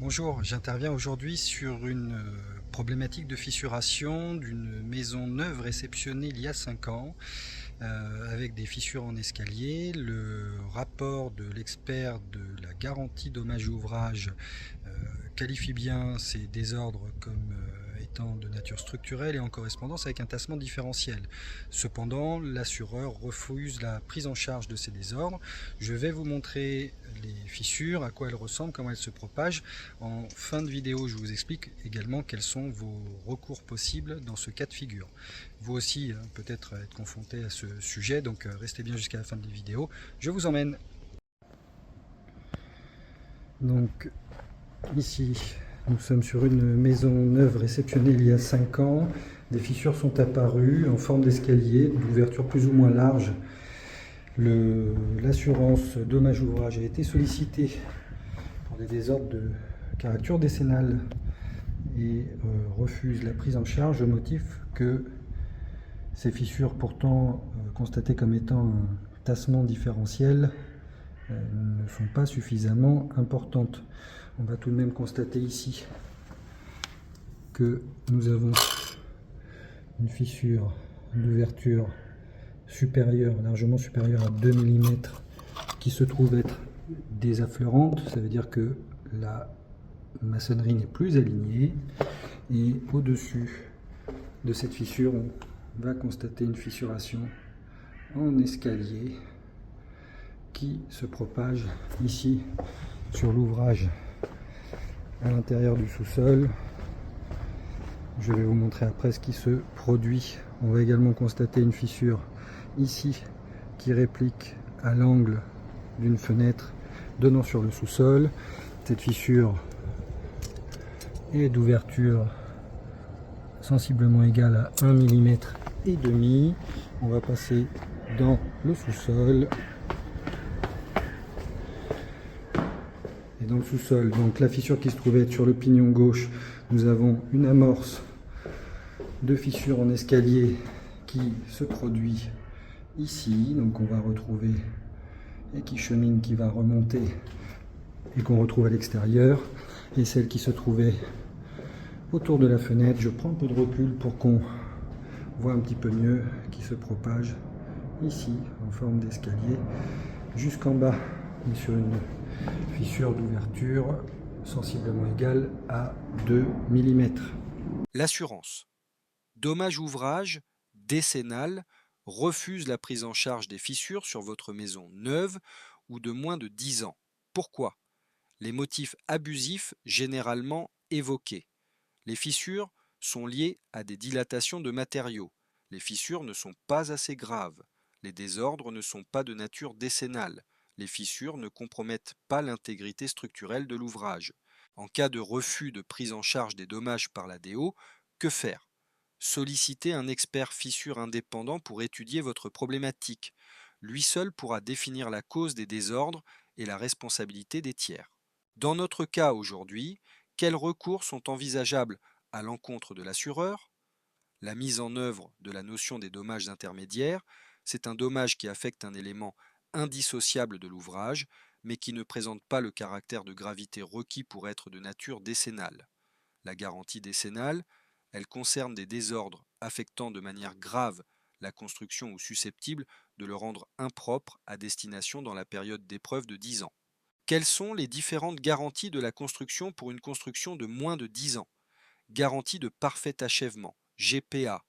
Bonjour, j'interviens aujourd'hui sur une problématique de fissuration d'une maison neuve réceptionnée il y a 5 ans avec des fissures en escalier. Le rapport de l'expert de la garantie dommage ouvrage euh, qualifie bien ces désordres comme étant de nature structurelle et en correspondance avec un tassement différentiel. Cependant, l'assureur refuse la prise en charge de ces désordres. Je vais vous montrer les fissures, à quoi elles ressemblent, comment elles se propagent. En fin de vidéo, je vous explique également quels sont vos recours possibles dans ce cas de figure. Vous aussi, peut-être être confronté à ce sujet, donc restez bien jusqu'à la fin de la vidéo. Je vous emmène. Donc ici, nous sommes sur une maison neuve réceptionnée il y a 5 ans. Des fissures sont apparues en forme d'escalier, d'ouverture plus ou moins large. L'assurance dommage ouvrage a été sollicitée pour des désordres de caractère décennale et refuse la prise en charge au motif que ces fissures, pourtant constatées comme étant un tassement différentiel, ne sont pas suffisamment importantes. On va tout de même constater ici que nous avons une fissure d'ouverture supérieure, largement supérieure à 2 mm, qui se trouve être désaffleurante. Ça veut dire que la maçonnerie n'est plus alignée, et au-dessus de cette fissure, on va constater une fissuration en escalier qui se propage ici sur l'ouvrage à l'intérieur du sous-sol. Je vais vous montrer après ce qui se produit. On va également constater une fissure ici qui réplique à l'angle d'une fenêtre donnant sur le sous-sol. Cette fissure est d'ouverture sensiblement égale à 1 mm et demi. On va passer dans le sous-sol. Et dans le sous-sol, donc la fissure qui se trouvait sur le pignon gauche, nous avons une amorce de fissure en escalier qui se produit ici. Donc on va retrouver, et qui chemine, qui va remonter et qu'on retrouve à l'extérieur. Et celle qui se trouvait autour de la fenêtre, je prends un peu de recul pour qu'on voit un petit peu mieux, qui se propage ici en forme d'escalier jusqu'en bas, sur une fissure d'ouverture sensiblement égale à 2 mm. L'assurance dommage ouvrage décennal refuse la prise en charge des fissures sur votre maison neuve ou de moins de 10 ans. Pourquoi? Les motifs abusifs généralement évoqués. Les fissures sont liées à des dilatations de matériaux. Les fissures ne sont pas assez graves. Les désordres ne sont pas de nature décennale. Les fissures ne compromettent pas l'intégrité structurelle de l'ouvrage. En cas de refus de prise en charge des dommages par la DO, que faire? Sollicitez un expert fissure indépendant pour étudier votre problématique. Lui seul pourra définir la cause des désordres et la responsabilité des tiers. Dans notre cas aujourd'hui, quels recours sont envisageables à l'encontre de l'assureur? La mise en œuvre de la notion des dommages intermédiaires, c'est un dommage qui affecte un élément indissociable de l'ouvrage, mais qui ne présente pas le caractère de gravité requis pour être de nature décennale. La garantie décennale, elle concerne des désordres affectant de manière grave la construction ou susceptibles de le rendre impropre à destination dans la période d'épreuve de 10 ans. Quelles sont les différentes garanties de la construction pour une construction de moins de 10 ans? Garantie de parfait achèvement, GPA,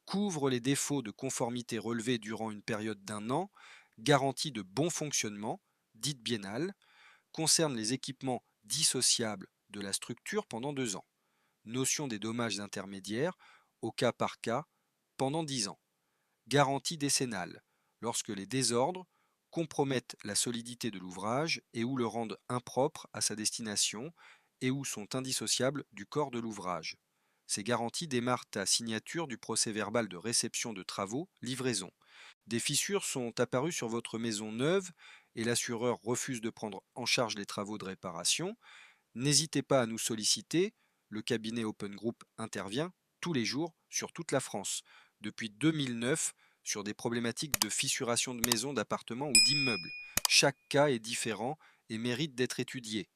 couvre les défauts de conformité relevés durant une période d'1 an. Garantie de bon fonctionnement, dite biennale, concerne les équipements dissociables de la structure pendant 2 ans. Notion des dommages intermédiaires, au cas par cas, pendant 10 ans. Garantie décennale, lorsque les désordres compromettent la solidité de l'ouvrage et ou le rendent impropre à sa destination et ou sont indissociables du corps de l'ouvrage. Ces garanties démarrent à signature du procès-verbal de réception de travaux, livraison. Des fissures sont apparues sur votre maison neuve et l'assureur refuse de prendre en charge les travaux de réparation. N'hésitez pas à nous solliciter, le cabinet Open Group intervient tous les jours sur toute la France, depuis 2009, sur des problématiques de fissuration de maisons, d'appartements ou d'immeubles. Chaque cas est différent et mérite d'être étudié.